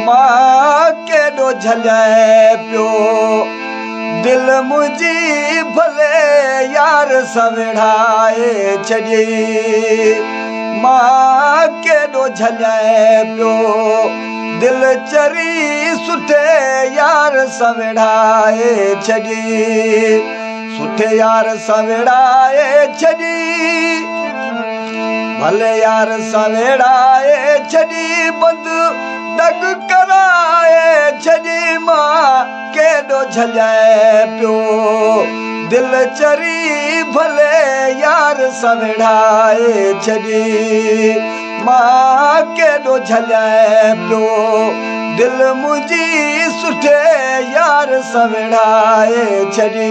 मां केॾो झलाए पियो दिल मुंहिंजी भले यार सवेड़ाए छॾी मां केॾो झलाए पियो दिल चरी सुठे यार सवेड़ाए छॾी सुठे यार सवेड़ाए छॾी भले यार सवेड़ाए छॾी बंदि डग कराए छॾी मां केॾो झलाए पियो दिल चरी भले यार सवेड़ाए छॾी मां केॾो झलाए पियो दिल मुंहिंजी सुठे यार सवेड़ाए छॾी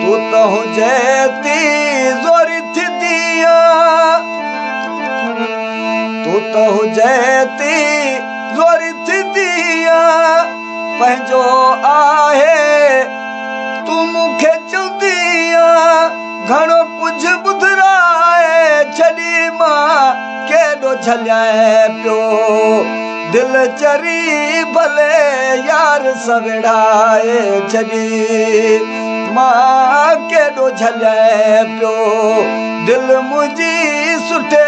तू त हुजे ज़ोरी थी तू त हुजे ज़ोरी थी पंहिंजो आहे तू मूंखे चवंदी घणो कुझु ॿुधाए छॾी मां केॾो झलाए पियो दिल चरी भले यार सवेड़ाए छॾी मां केॾो झलाए पियो दिल मुंहिंजी सुठे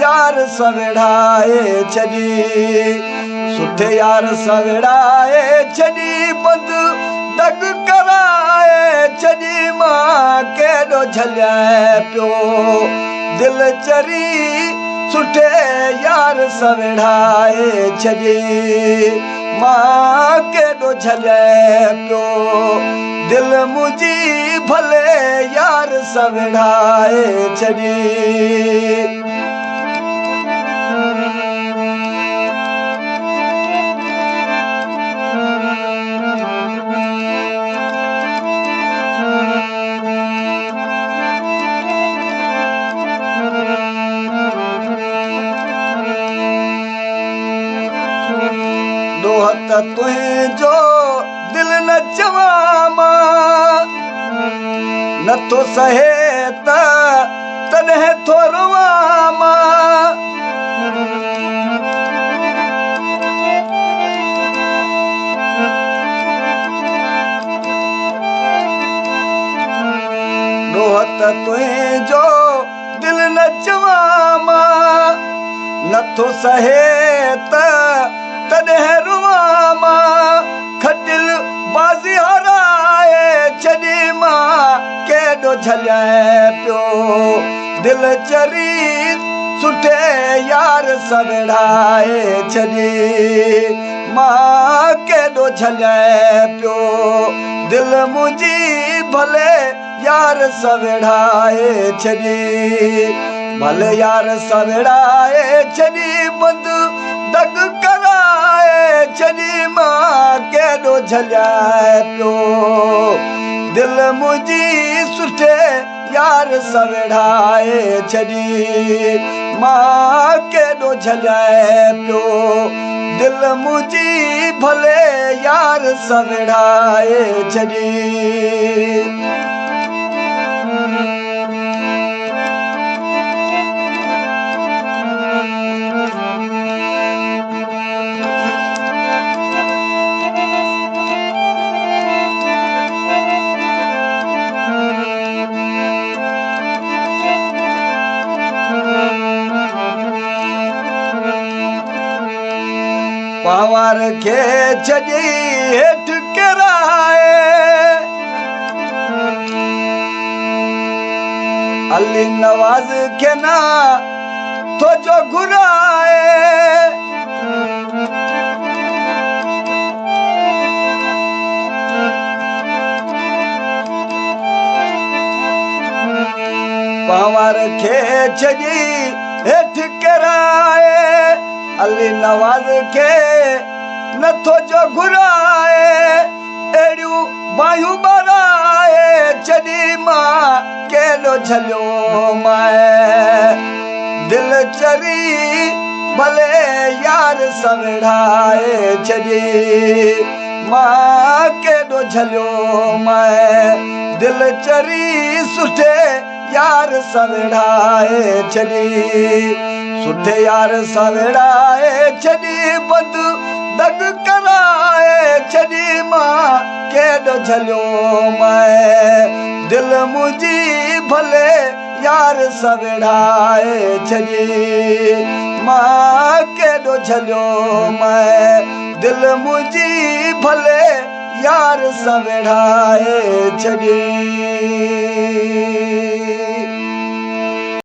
यार सवेड़ाए छॾी सुठे यार सवेड़ाए छॾी बंदि डग कराए छॾी मां केॾो झलाए पियो दिल चरी सुठे यार सवेड़ाए छॾी मां केॾो झलाए पियो दिल मुंहिंजी भले यार सवेड़ाए छॾी दोहत तुंहिंजो दिल न चवां मां नथो सहे त तॾहिं थो रोवां मां दोहत तुंहिंजो दिल न चवां मां नथो सहे त तॾहिं रोवां मां खटिल बाज़ी हाराए छॾी मां केॾो झलाए पियो दिल चरी सुठे यार सवेड़ाए छॾी मां केॾो झलाए पियो दिल मुंहिंजी भले यार सवेड़ाए छॾी भले यार सवेड़ाए छॾी बंदि डग कराए छॾी मां केॾो झलाए पियो दिल मुंहिंजी सुठे यार सवेड़ाए छॾी मां केॾो झलाए पियो दिल मुंहिंजी भले यार सवेड़ाए छॾी पावर खे छॾी हेठि किराए अली नवाज़ खे न थो जो घुराए पावर खे छॾी हेठि किराए अली नवाज़ खे नथो जो घुराए अहिड़ियूं बायूं ॿराए छॾी मां केॾो झलियो माए दिल चरी भले यार सवेड़ाए छॾी मां केॾो झलियो मैं दिल चरी सुठे यार सवेड़ाए छॾी सुठे यार सवेड़ाए छॾी बद दग कराए छॾी मां केॾो झलियो मैं दिल मुंहिंजी भले यार सवेड़ाए छॾी मां केॾो झलियो मैं दिल मुंहिंजी भले यार सवेड़ाए छॾी